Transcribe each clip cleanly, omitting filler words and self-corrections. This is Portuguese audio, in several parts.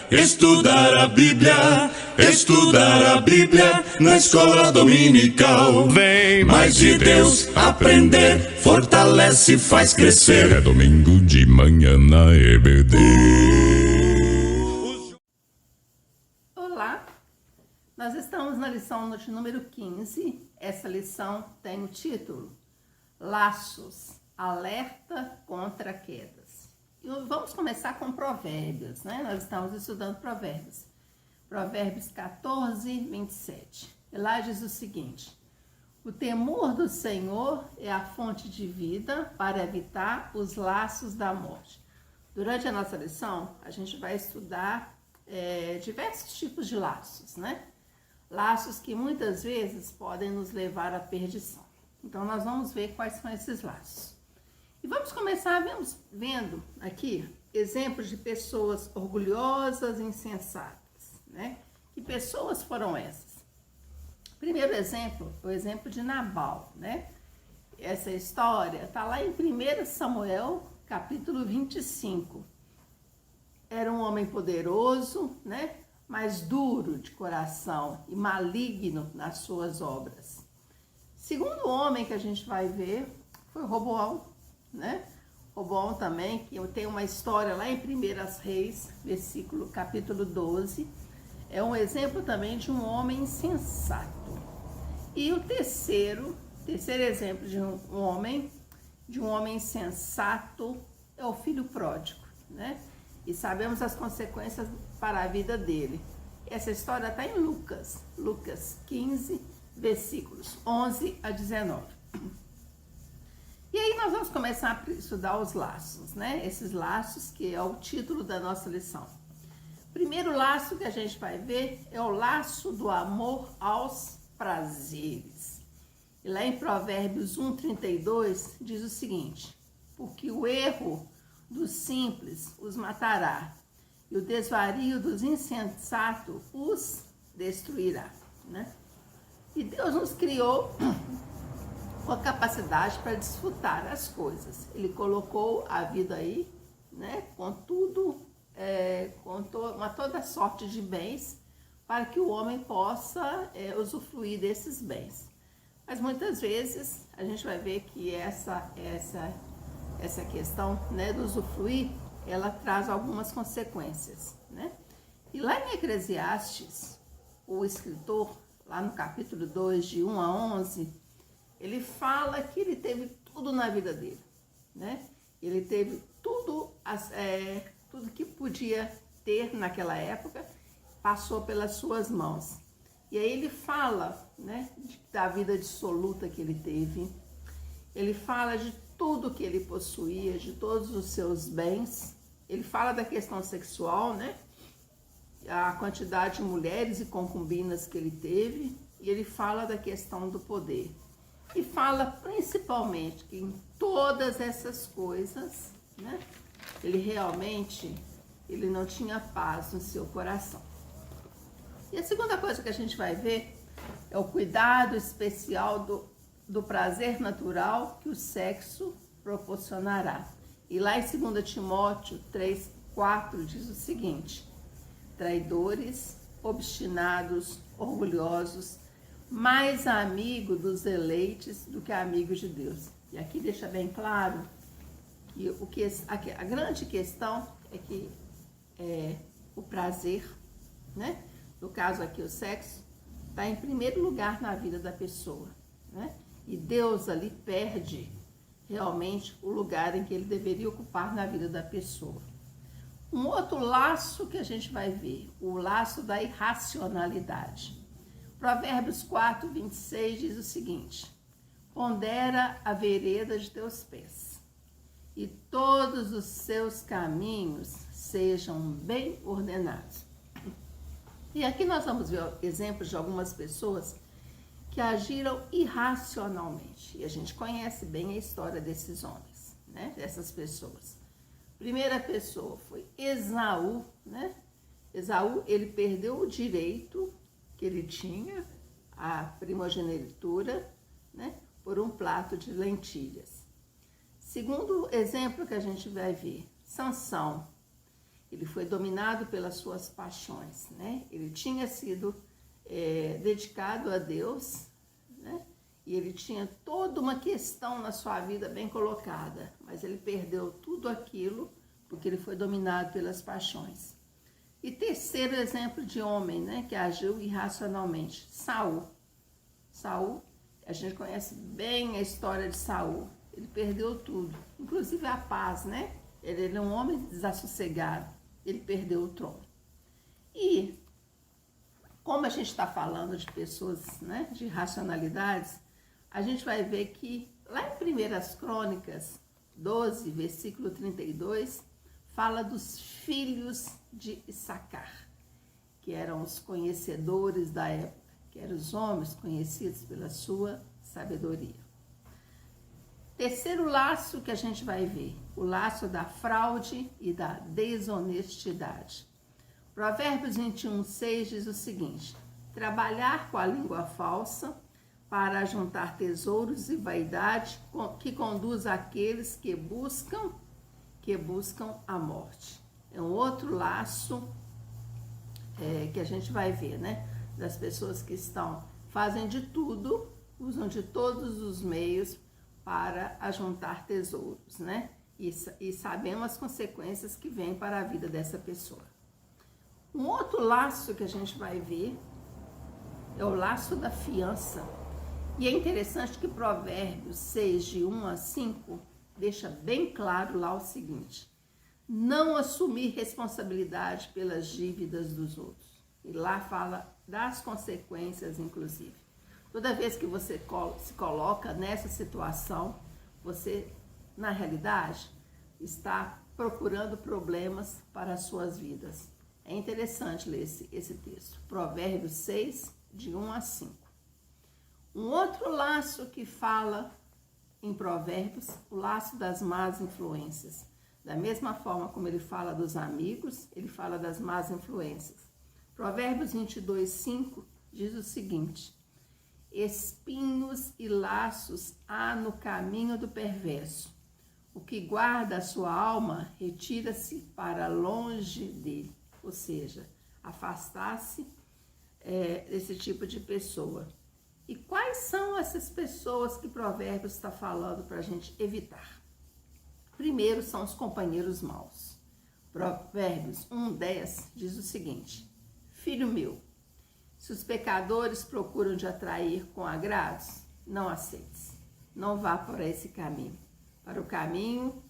Estudar a Bíblia na escola dominical. Vem mais de Deus aprender, fortalece e faz crescer. É domingo de manhã na EBD. Olá, nós estamos na lição de número 15. Essa lição tem o título Laços, alerta contra quedas. E vamos começar com Provérbios, né? Nós estamos estudando Provérbios. Provérbios 14, 27. E lá diz o seguinte: o temor do Senhor é a fonte de vida para evitar os laços da morte. Durante a nossa lição, a gente vai estudar diversos tipos de laços, né? Laços que muitas vezes podem nos levar à perdição. Então, nós vamos ver quais são esses laços. E vamos começar vendo aqui exemplos de pessoas orgulhosas e insensatas, né? Que pessoas foram essas? Primeiro exemplo, o exemplo de Nabal, né? Essa história está lá em 1 Samuel, capítulo 25. Era um homem poderoso, né? Mas duro de coração e maligno nas suas obras. Segundo homem que a gente vai ver foi Roboão, né? Roboão também, que tem uma história lá em 1 Reis, capítulo 12. É um exemplo também de um homem insensato. E o terceiro exemplo de um homem insensato é o filho pródigo, né? E sabemos as consequências para a vida dele. Essa história está em Lucas 15, versículos 11 a 19. E aí nós vamos começar a estudar os laços, né? Esses laços que é o título da nossa lição. O primeiro laço que a gente vai ver é o laço do amor aos prazeres. E lá em Provérbios 1:32 diz o seguinte: porque o erro dos simples os matará, e o desvario dos insensatos os destruirá, né? E Deus nos criou com a capacidade para desfrutar as coisas. Ele colocou a vida aí, né, com tudo, com toda sorte de bens, para que o homem possa usufruir desses bens. Mas muitas vezes a gente vai ver que essa questão, né, do usufruir, ela traz algumas consequências, né? E lá em Eclesiastes, o escritor, lá no capítulo 2, de 1 a 11, ele fala que ele teve tudo na vida dele, né? Ele teve tudo que podia ter naquela época, passou pelas suas mãos. E aí ele fala, né, da vida dissoluta que ele teve. Ele fala de tudo que ele possuía, de todos os seus bens. Ele fala da questão sexual, né? A quantidade de mulheres e concubinas que ele teve. E ele fala da questão do poder. E fala principalmente que em todas essas coisas, né, ele não tinha paz no seu coração. E a segunda coisa que a gente vai ver é o cuidado especial do prazer natural que o sexo proporcionará. E lá em 2 Timóteo 3:4 diz o seguinte: traidores, obstinados, orgulhosos, mais amigo dos eleitos do que amigo de Deus. E aqui deixa bem claro que a grande questão é que o prazer, né? No caso aqui o sexo, está em primeiro lugar na vida da pessoa, né? E Deus ali perde realmente o lugar em que ele deveria ocupar na vida da pessoa. Um outro laço que a gente vai ver, o laço da irracionalidade. Provérbios 4:26 diz o seguinte: pondera a vereda de teus pés, e todos os seus caminhos sejam bem ordenados. E aqui nós vamos ver exemplos de algumas pessoas que agiram irracionalmente. E a gente conhece bem a história desses homens, né? Dessas pessoas. Primeira pessoa foi Esaú, né? Esaú, ele perdeu o direito que ele tinha, a primogenitura, né? Por um prato de lentilhas. Segundo exemplo que a gente vai ver, Sansão. Ele foi dominado pelas suas paixões, né? Ele tinha sido dedicado a Deus, né? E ele tinha toda uma questão na sua vida bem colocada, mas ele perdeu tudo aquilo porque ele foi dominado pelas paixões. E terceiro exemplo de homem, né, que agiu irracionalmente, Saul. Saul, a gente conhece bem a história de Saul. Ele perdeu tudo, inclusive a paz, né? Ele é um homem desassossegado, ele perdeu o trono. E como a gente está falando de pessoas, né, de racionalidades, a gente vai ver que lá em 1 Crônicas 12, versículo 32, fala dos filhos de Issacar, que eram os conhecedores da época, que eram os homens conhecidos pela sua sabedoria. Terceiro laço que a gente vai ver, o laço da fraude e da desonestidade. Provérbios 21:6 diz o seguinte: trabalhar com a língua falsa para juntar tesouros e vaidade que conduz àqueles que buscam a morte. É um outro laço que a gente vai ver, né? Das pessoas que fazem de tudo, usam de todos os meios para ajuntar tesouros, né? E sabemos as consequências que vêm para a vida dessa pessoa. Um outro laço que a gente vai ver é o laço da fiança. E é interessante que Provérbios 6, de 1 a 5, deixa bem claro lá o seguinte: não assumir responsabilidade pelas dívidas dos outros. E lá fala das consequências, inclusive. Toda vez que você se coloca nessa situação, você, na realidade, está procurando problemas para as suas vidas. É interessante ler esse texto. Provérbios 6, de 1 a 5. Um outro laço que fala em Provérbios, o laço das más influências. Da mesma forma como ele fala dos amigos, ele fala das más influências. Provérbios 22:5 diz o seguinte: espinhos e laços há no caminho do perverso. O que guarda a sua alma retira-se para longe dele. Ou seja, afastar-se desse tipo de pessoa. E quais são essas pessoas que Provérbios está falando para a gente evitar? Primeiro são os companheiros maus. Provérbios 1:10 diz o seguinte: filho meu, se os pecadores procuram te atrair com agrados, não aceites. Não vá por esse caminho, para o caminho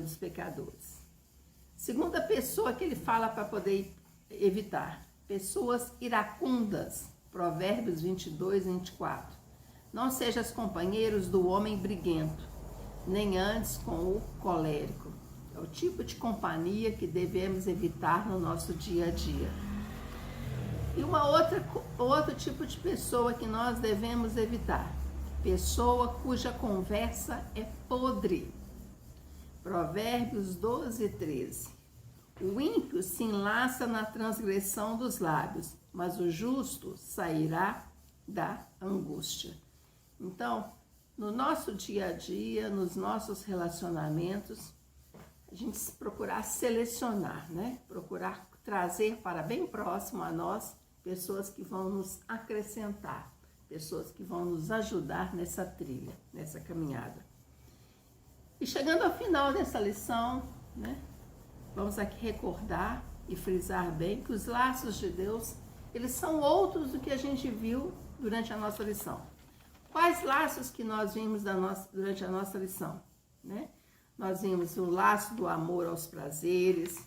dos pecadores. Segunda pessoa que ele fala para poder evitar, pessoas iracundas. Provérbios 22:24. Não sejas companheiros do homem briguento, nem andes com o colérico. É o tipo de companhia que devemos evitar no nosso dia a dia. E outro tipo de pessoa que nós devemos evitar, pessoa cuja conversa é podre. Provérbios 12:13. O ímpio se enlaça na transgressão dos lábios, mas o justo sairá da angústia. Então, no nosso dia a dia, nos nossos relacionamentos, a gente procurar selecionar, né? Procurar trazer para bem próximo a nós pessoas que vão nos acrescentar, pessoas que vão nos ajudar nessa trilha, nessa caminhada. E chegando ao final dessa lição, né? Vamos aqui recordar e frisar bem que os laços de Deus, eles são outros do que a gente viu durante a nossa lição. Quais laços que nós vimos durante a nossa lição? Né? Nós vimos o laço do amor aos prazeres,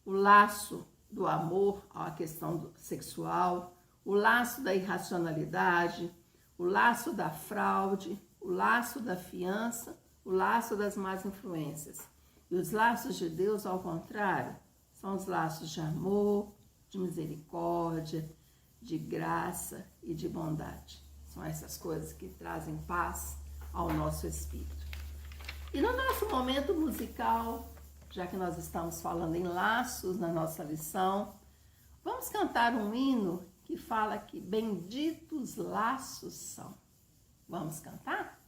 o laço do amor à questão sexual, o laço da irracionalidade, o laço da fraude, o laço da fiança, o laço das más influências. E os laços de Deus, ao contrário, são os laços de amor, de misericórdia, de graça e de bondade. São essas coisas que trazem paz ao nosso espírito. E no nosso momento musical, já que nós estamos falando em laços na nossa lição, vamos cantar um hino que fala que benditos laços são. Vamos cantar?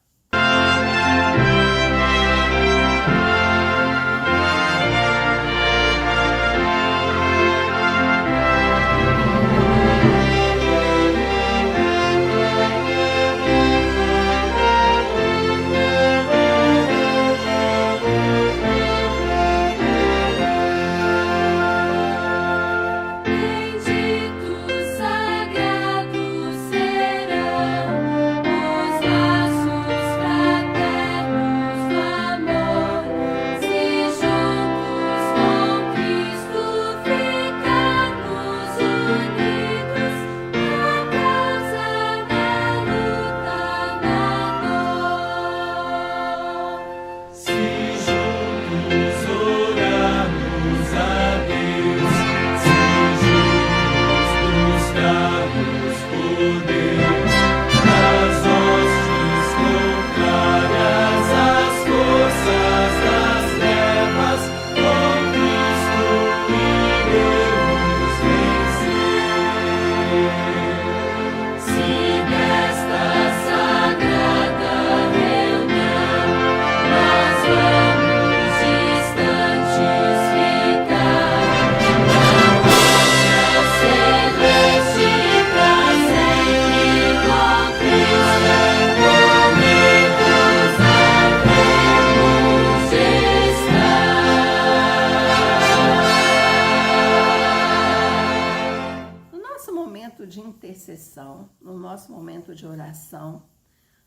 nosso momento de oração,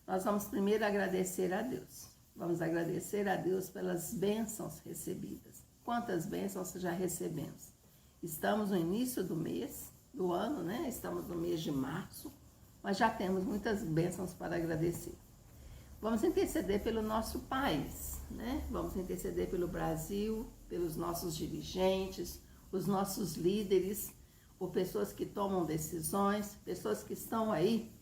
nós vamos primeiro agradecer a Deus. Vamos agradecer a Deus pelas bênçãos recebidas. Quantas bênçãos já recebemos? Estamos no início do mês, do ano, né? Estamos no mês de março, mas já temos muitas bênçãos para agradecer. Vamos interceder pelo nosso país, né? Vamos interceder pelo Brasil, pelos nossos dirigentes, os nossos líderes, por pessoas que tomam decisões, pessoas que estão aí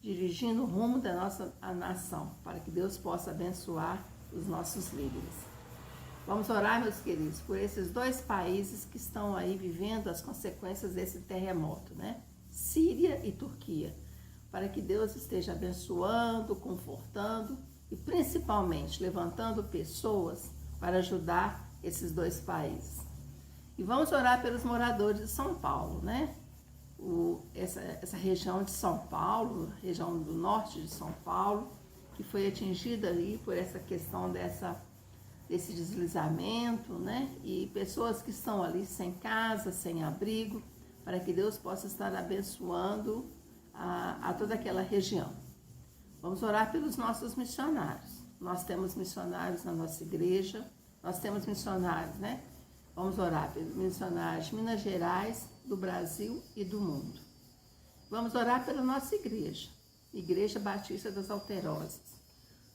dirigindo o rumo da nossa nação, para que Deus possa abençoar os nossos líderes. Vamos orar, meus queridos, por esses dois países que estão aí vivendo as consequências desse terremoto, né? Síria e Turquia, para que Deus esteja abençoando, confortando e principalmente levantando pessoas para ajudar esses dois países. E vamos orar pelos moradores de São Paulo, né? Essa região de São Paulo, região do norte de São Paulo, que foi atingida ali por essa questão desse deslizamento, né? E pessoas que estão ali sem casa, sem abrigo, para que Deus possa estar abençoando a toda aquela região. Vamos orar pelos nossos missionários. Nós temos missionários na nossa igreja, nós temos missionários, né? Vamos orar pelos missionários de Minas Gerais, do Brasil e do mundo. Vamos orar pela nossa igreja, Igreja Batista das Alterosas,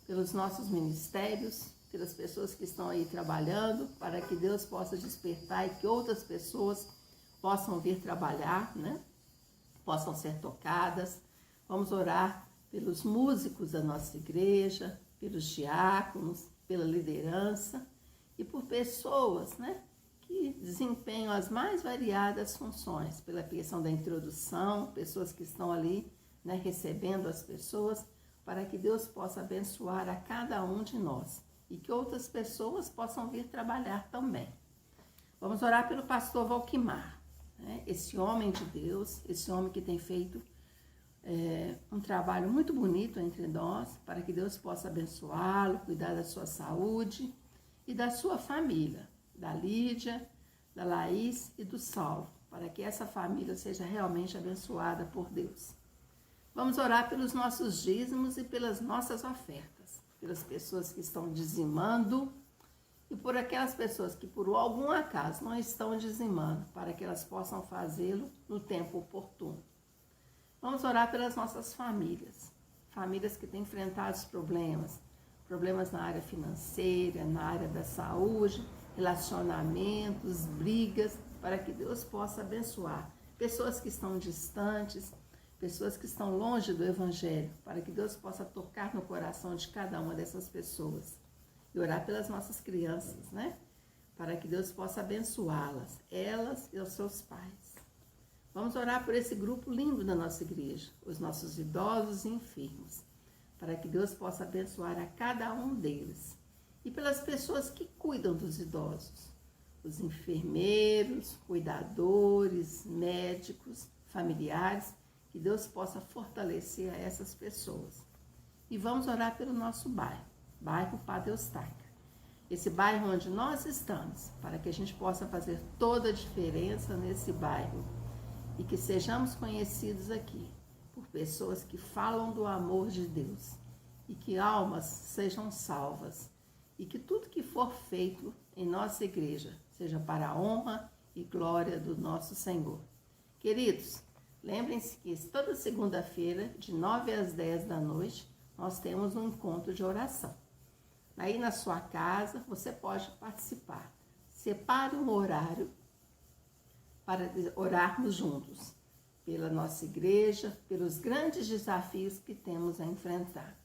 pelos nossos ministérios, pelas pessoas que estão aí trabalhando, para que Deus possa despertar e que outras pessoas possam vir trabalhar, né? Possam ser tocadas. Vamos orar pelos músicos da nossa igreja, pelos diáconos, pela liderança e por pessoas, né, que desempenham as mais variadas funções, pela questão da introdução, pessoas que estão ali, né, recebendo as pessoas, para que Deus possa abençoar a cada um de nós e que outras pessoas possam vir trabalhar também. Vamos orar pelo pastor Valquimar, né, esse homem de Deus, esse homem que tem feito um trabalho muito bonito entre nós, para que Deus possa abençoá-lo, cuidar da sua saúde e da sua família, da Lídia, da Laís e do Saulo, para que essa família seja realmente abençoada por Deus. Vamos orar pelos nossos dízimos e pelas nossas ofertas, pelas pessoas que estão dizimando e por aquelas pessoas que por algum acaso não estão dizimando, para que elas possam fazê-lo no tempo oportuno. Vamos orar pelas nossas famílias, famílias que têm enfrentado os problemas na área financeira, na área da saúde, relacionamentos, brigas, para que Deus possa abençoar pessoas que estão distantes, pessoas que estão longe do Evangelho, para que Deus possa tocar no coração de cada uma dessas pessoas. E orar pelas nossas crianças, né? Para que Deus possa abençoá-las, elas e os seus pais. Vamos orar por esse grupo lindo da nossa igreja, os nossos idosos e enfermos, para que Deus possa abençoar a cada um deles. E pelas pessoas que cuidam dos idosos, os enfermeiros, cuidadores, médicos, familiares, que Deus possa fortalecer a essas pessoas. E vamos orar pelo nosso bairro Padre Eustáquio, esse bairro onde nós estamos, para que a gente possa fazer toda a diferença nesse bairro e que sejamos conhecidos aqui por pessoas que falam do amor de Deus e que almas sejam salvas e que tudo que for feito em nossa igreja seja para a honra e glória do nosso Senhor. Queridos, lembrem-se que toda segunda-feira, de 9 às 10 da noite, nós temos um encontro de oração. Aí na sua casa você pode participar. Separe um horário para orarmos juntos pela nossa igreja, pelos grandes desafios que temos a enfrentar.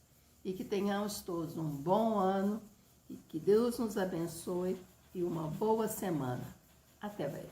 E que tenhamos todos um bom ano e que Deus nos abençoe e uma boa semana. Até breve.